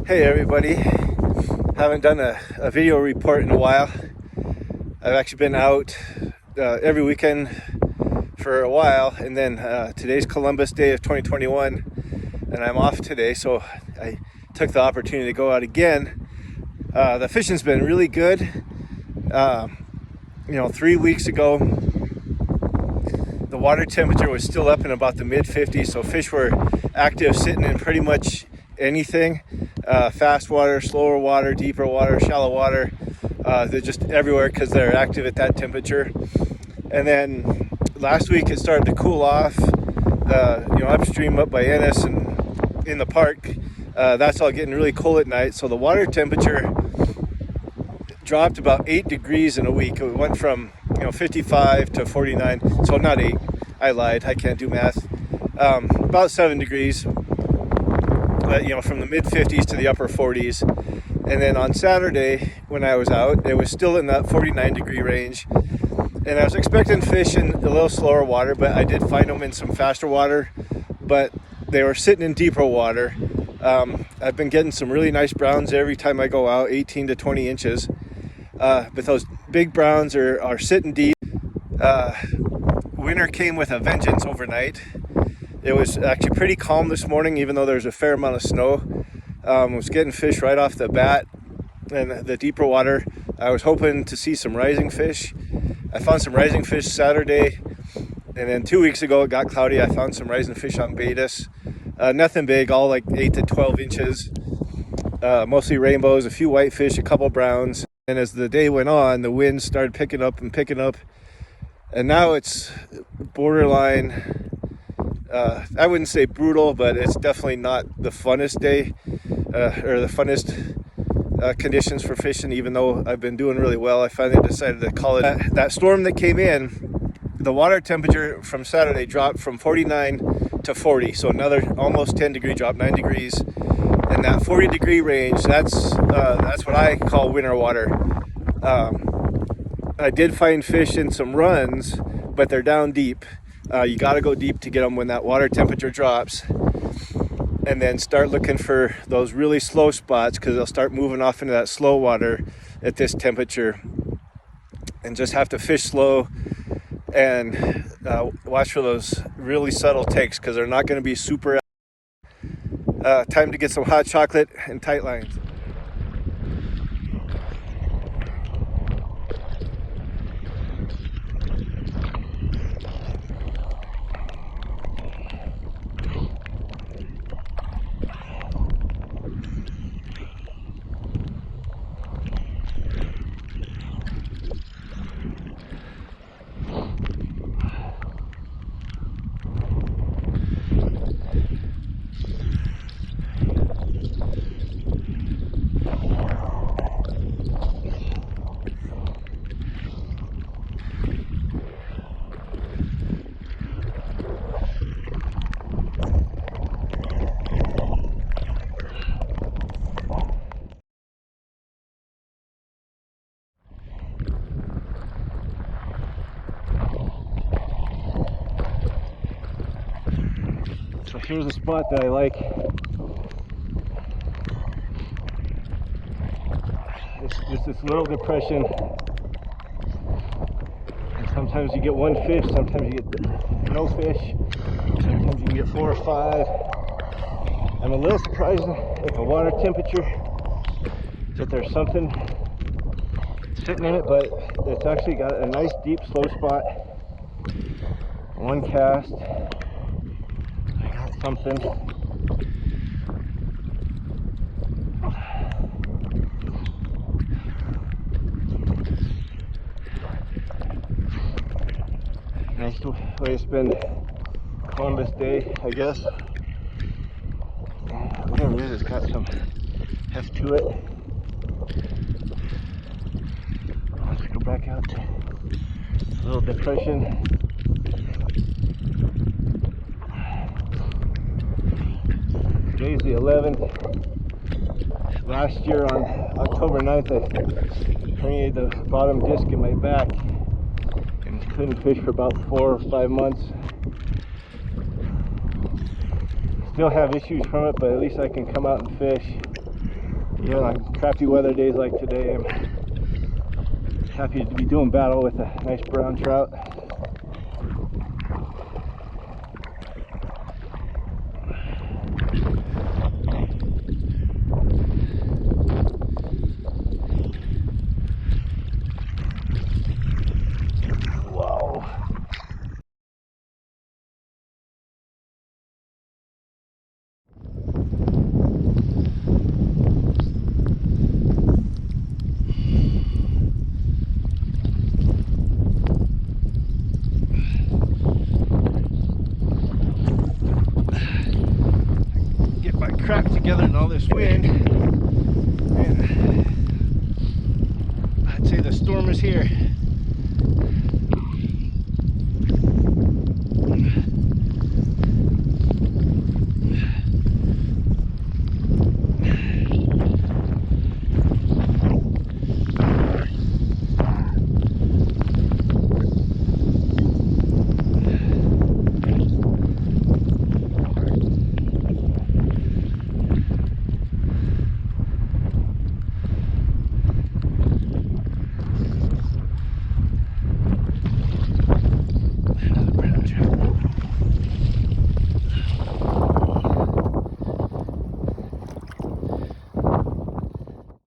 Hey everybody, haven't done a video report in a while. I've actually been out every weekend for a while, and then today's Columbus Day of 2021 and I'm off today, so I took the opportunity to go out again. The fishing's been really good. 3 weeks ago the water temperature was still up in about the mid 50s, so fish were active sitting in pretty much anything. Fast water, slower water, deeper water, shallow water. They're just everywhere because they're active at that temperature. And then last week it started to cool off. Upstream up by Ennis and in the park, that's all getting really cold at night. So the water temperature dropped about 8 degrees in a week. It went from 55 to 49. So not 8. I lied. I can't do math. About 7 degrees. But from the mid 50s to the upper 40s. And then on Saturday when I was out, it was still in that 49 degree range. And I was expecting fish in a little slower water, but I did find them in some faster water, but they were sitting in deeper water. I've been getting some really nice browns every time I go out, 18 to 20 inches. But those big browns are sitting deep. Winter came with a vengeance overnight. It was actually pretty calm this morning, even though there's a fair amount of snow. Was getting fish right off the bat. And the deeper water, I was hoping to see some rising fish. I found some rising fish Saturday. And then 2 weeks ago, it got cloudy. I found some rising fish on Baetis. Nothing big, all like 8 to 12 inches. Mostly rainbows, a few whitefish, a couple browns. And as the day went on, the wind started picking up. And now it's borderline, I wouldn't say brutal, but it's definitely not the funnest day or the funnest conditions for fishing, even though I've been doing really well. I finally decided to call it. That storm that came in, the water temperature from Saturday dropped from 49 to 40, so another almost 10 degree drop, 9 degrees. And that 40 degree range, that's what I call winter water. I did find fish in some runs, but they're down deep. You got to go deep to get them when that water temperature drops, and then start looking for those really slow spots, because they'll start moving off into that slow water at this temperature, and just have to fish slow and watch for those really subtle takes, because they're not going to be super. Time to get some hot chocolate and tight lines. So here's a spot that I like. It's just this little depression, and sometimes you get one fish, sometimes you get no fish, sometimes you can get 4 or 5. I'm a little surprised at the water temperature that there's something sitting in it, but it's actually got a nice deep slow spot. One cast, something. Nice way to spend Columbus Day, I guess. Whatever it is, it's got some heft to it. Let's go back out to a little depression. Today's the 11th. Last year on October 9th, I herniated the bottom disc in my back and couldn't fish for about 4 or 5 months. Still have issues from it, but at least I can come out and fish. Even on crappy weather days like today, I'm happy to be doing battle with a nice brown trout. Whoa. Get my crap together in all this wind, and I'd say the storm is here.